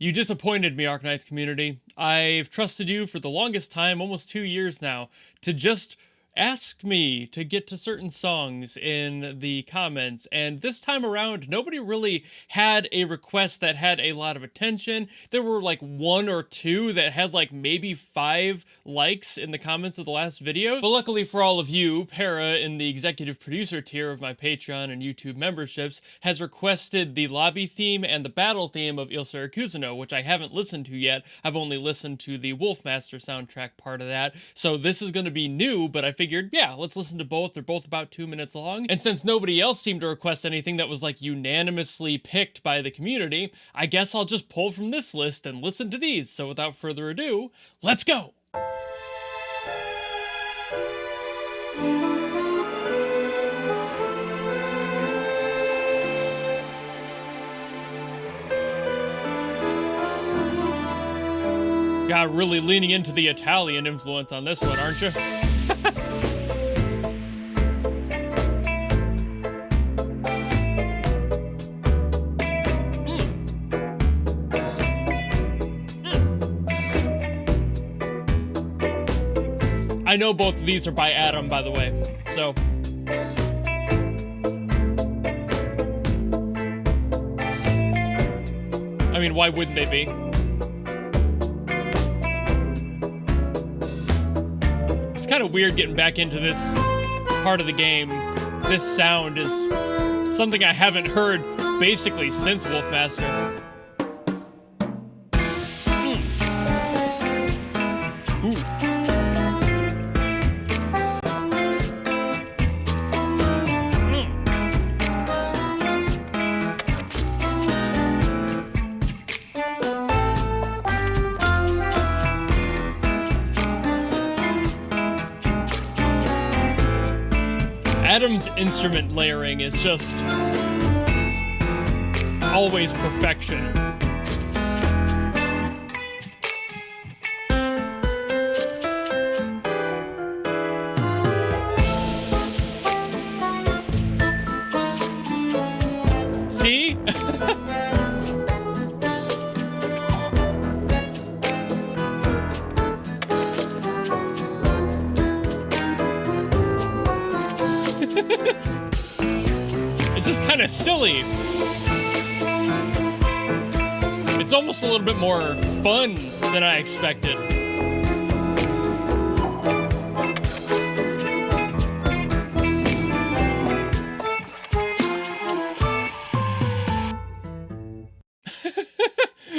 You disappointed me, Arknights community. I've trusted you for the longest time, almost 2 years now, to just ask me to get to certain songs in the comments, and this time around, nobody really had a request that had a lot of attention. There were like one or two that had like maybe 5 likes in the comments of the last video, but luckily for all of you, Para in the executive producer tier of my Patreon and YouTube memberships has requested the lobby theme and the battle theme of Il Siracusano, which I haven't listened to yet. I've only listened to the Wolfmaster soundtrack part of that, so this is going to be new, but I figured, yeah, let's listen to both. They're both about 2 minutes long. And since nobody else seemed to request anything that was like unanimously picked by the community, I guess I'll just pull from this list and listen to these. So without further ado, let's go! God, really leaning into the Italian influence on this one, aren't you? I know both of these are by Adam, by the way, so. I mean, why wouldn't they be? It's kind of weird getting back into this part of the game. This sound is something I haven't heard basically since Wolfmaster. Ooh. Adam's instrument layering is just always perfection. See? It's just kind of silly. It's almost a little bit more fun than I expected.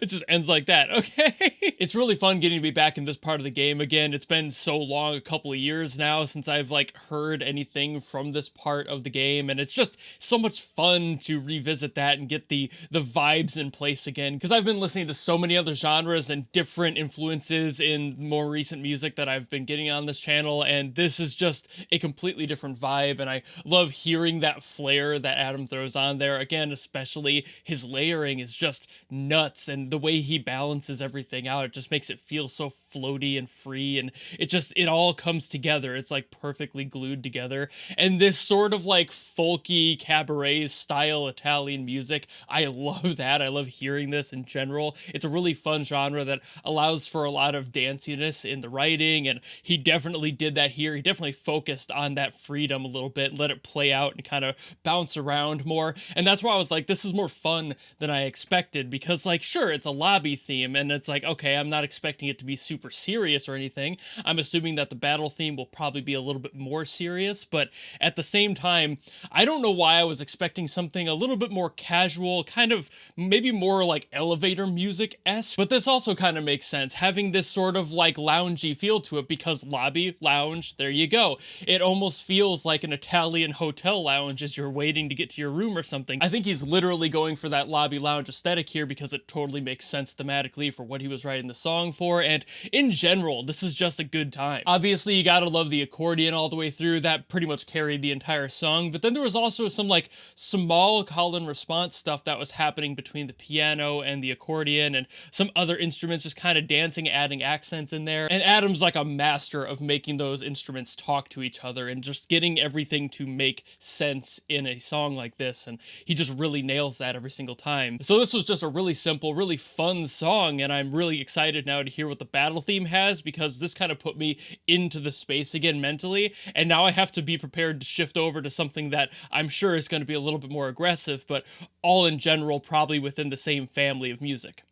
It just ends like that, okay? It's really fun getting to be back in this part of the game again. It's been so long, a couple of years now, since I've like heard anything from this part of the game, and it's just so much fun to revisit that and get the vibes in place again, because I've been listening to so many other genres and different influences in more recent music that I've been getting on this channel, and this is just a completely different vibe, and I love hearing that flair that Adam throws on there. Again, especially his layering is just nuts, and the way he balances everything out, it just makes it feel so floaty and free, and it all comes together. It's like perfectly glued together. And this sort of like folky cabaret style Italian music, I love that. I love hearing this in general. It's a really fun genre that allows for a lot of danciness in the writing, and he definitely did that here. He definitely focused on that freedom a little bit and let it play out and kind of bounce around more. And that's why I was like, this is more fun than I expected, because like, sure, it's a lobby theme, and it's like, okay, I'm not expecting it to be super serious or anything. I'm assuming that the battle theme will probably be a little bit more serious, but at the same time, I don't know why I was expecting something a little bit more casual, kind of maybe more like elevator music-esque, but this also kind of makes sense, having this sort of like loungy feel to it, because lobby, lounge, there you go. It almost feels like an Italian hotel lounge as you're waiting to get to your room or something. I think he's literally going for that lobby lounge aesthetic here because it totally makes sense thematically for what he was writing writing the song for, and in general, this is just a good time. Obviously, you gotta love the accordion all the way through. That pretty much carried the entire song, but then there was also some like small call and response stuff that was happening between the piano and the accordion and some other instruments just kind of dancing, adding accents in there. And Adam's like a master of making those instruments talk to each other and just getting everything to make sense in a song like this, and he just really nails that every single time. So this was just a really simple, really fun song, and I'm really excited now to hear what the battle theme has, because this kind of put me into the space again mentally, and now I have to be prepared to shift over to something that I'm sure is going to be a little bit more aggressive, but all in general probably within the same family of music.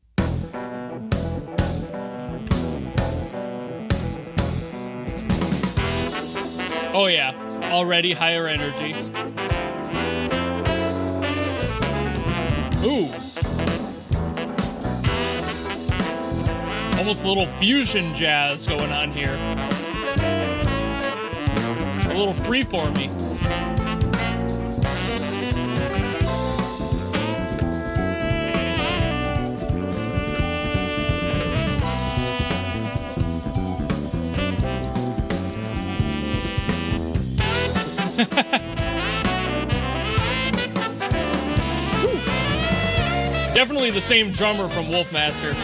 Oh yeah, already higher energy. Ooh. Almost a little fusion jazz going on here. A little freeformy. Definitely the same drummer from Wolfmaster.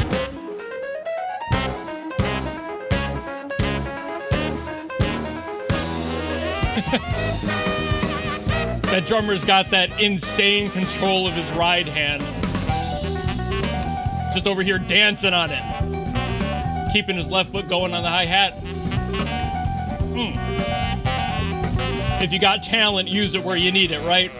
That drummer's got that insane control of his ride hand. Just over here dancing on it. Keeping his left foot going on the hi-hat. If you got talent, use it where you need it, right?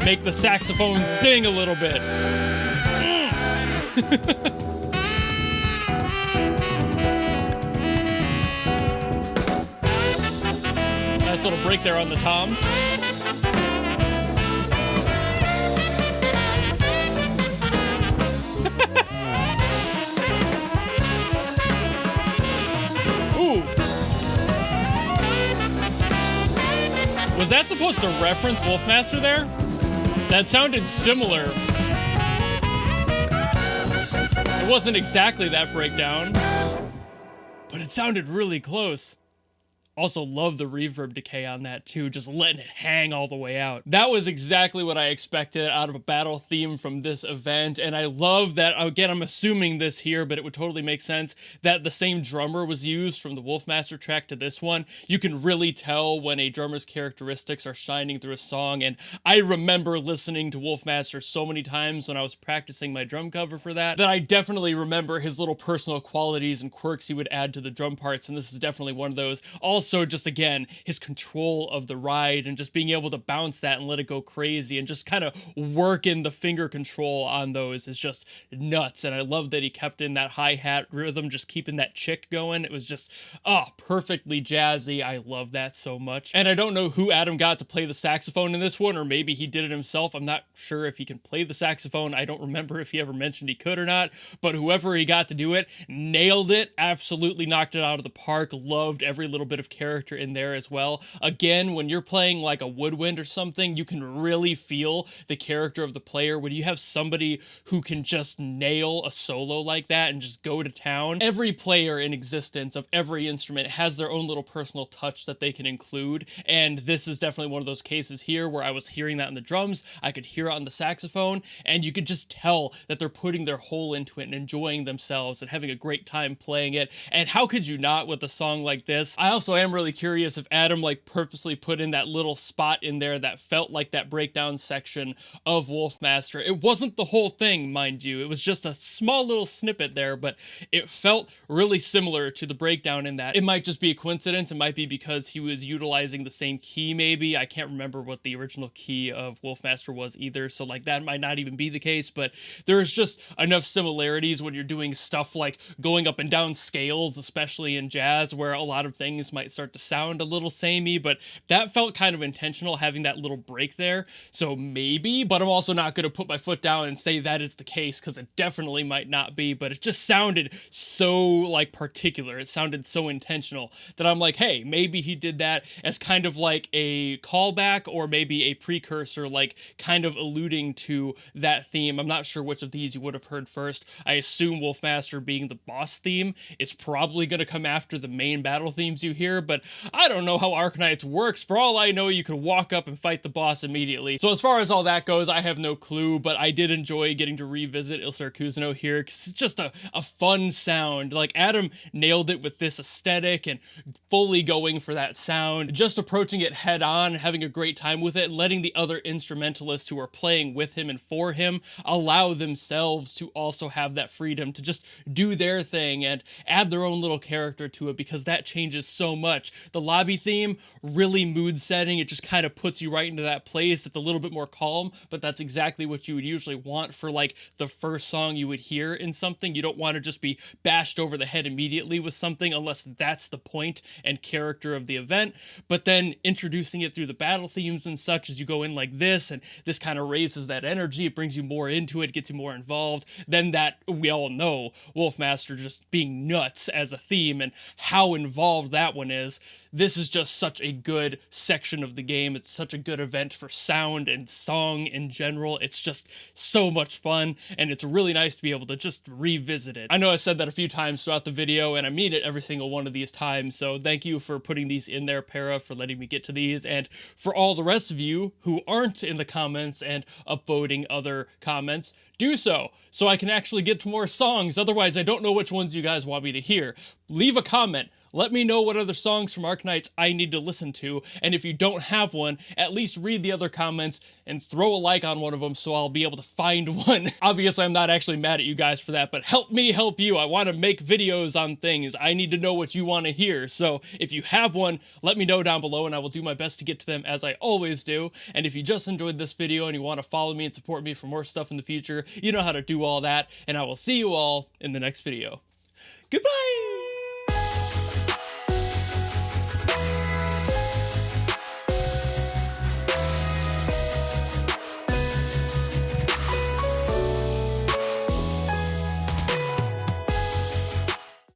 Make the saxophone sing a little bit. Nice little break there on the toms. Ooh. Was that supposed to reference Wolfmaster there? That sounded similar. It wasn't exactly that breakdown, but it sounded really close. Also love the reverb decay on that too, just letting it hang all the way out. That was exactly what I expected out of a battle theme from this event, and I love that, again, I'm assuming this here, but it would totally make sense, that the same drummer was used from the Wolfmaster track to this one. You can really tell when a drummer's characteristics are shining through a song, and I remember listening to Wolfmaster so many times when I was practicing my drum cover for that I definitely remember his little personal qualities and quirks he would add to the drum parts, and this is definitely one of those. Also, just again, his control of the ride and just being able to bounce that and let it go crazy and just kind of work in the finger control on those is just nuts. And I love that he kept in that hi-hat rhythm, just keeping that chick going. It was just, perfectly jazzy. I love that so much. And I don't know who Adam got to play the saxophone in this one, or maybe he did it himself. I'm not sure if he can play the saxophone. I don't remember if he ever mentioned he could or not, but whoever he got to do it, nailed it, absolutely knocked it out of the park. Loved every little bit of character in there as well. Again, when you're playing like a woodwind or something, you can really feel the character of the player. When you have somebody who can just nail a solo like that and just go to town, every player in existence of every instrument has their own little personal touch that they can include, and this is definitely one of those cases here where I was hearing that in the drums, I could hear it on the saxophone, and you could just tell that they're putting their whole into it and enjoying themselves and having a great time playing it. And how could you not with a song like this? I also am really curious if Adam like purposely put in that little spot in there that felt like that breakdown section of Wolfmaster. It wasn't the whole thing, mind you. It was just a small little snippet there, but it felt really similar to the breakdown in that. It might just be a coincidence. It might be because he was utilizing the same key maybe. I can't remember what the original key of Wolfmaster was either, so like that might not even be the case, but there's just enough similarities when you're doing stuff like going up and down scales, especially in jazz, where a lot of things might start to sound a little samey, but that felt kind of intentional, having that little break there. So maybe, but I'm also not going to put my foot down and say that is the case, because it definitely might not be, but it just sounded so like particular. It sounded so intentional that I'm like, hey, maybe he did that as kind of like a callback, or maybe a precursor, like kind of alluding to that theme. I'm not sure which of these you would have heard first. I assume Wolfmaster being the boss theme is probably going to come after the main battle themes you hear, but I don't know how Arknights works. For all I know, you can walk up and fight the boss immediately. So as far as all that goes, I have no clue, but I did enjoy getting to revisit Il Siracusano here, because it's just a fun sound. Like, Adam nailed it with this aesthetic and fully going for that sound, just approaching it head on, having a great time with it, letting the other instrumentalists who are playing with him and for him allow themselves to also have that freedom to just do their thing and add their own little character to it, because that changes so much. The lobby theme, really mood setting. It just kind of puts you right into that place. It's a little bit more calm, but that's exactly what you would usually want for like the first song you would hear in something. You don't want to just be bashed over the head immediately with something unless that's the point and character of the event. But then introducing it through the battle themes and such as you go in like this, and this kind of raises that energy. It brings you more into it, gets you more involved. Then that, we all know, Wolfmaster just being nuts as a theme and how involved that one is. This is just such a good section of the game. It's such a good event for sound and song in general. It's just so much fun, and it's really nice to be able to just revisit it. I know I said that a few times throughout the video, and I mean it every single one of these times, so thank you for putting these in there, Para, for letting me get to these, and for all the rest of you who aren't in the comments and upvoting other comments, do so I can actually get to more songs. Otherwise, I don't know which ones you guys want me to hear. Leave a comment. Let me know what other songs from Arknights I need to listen to, and if you don't have one, at least read the other comments and throw a like on one of them so I'll be able to find one. Obviously, I'm not actually mad at you guys for that, but help me help you. I want to make videos on things. I need to know what you want to hear, so if you have one, let me know down below, and I will do my best to get to them as I always do. And if you just enjoyed this video and you want to follow me and support me for more stuff in the future, you know how to do all that, and I will see you all in the next video. Goodbye!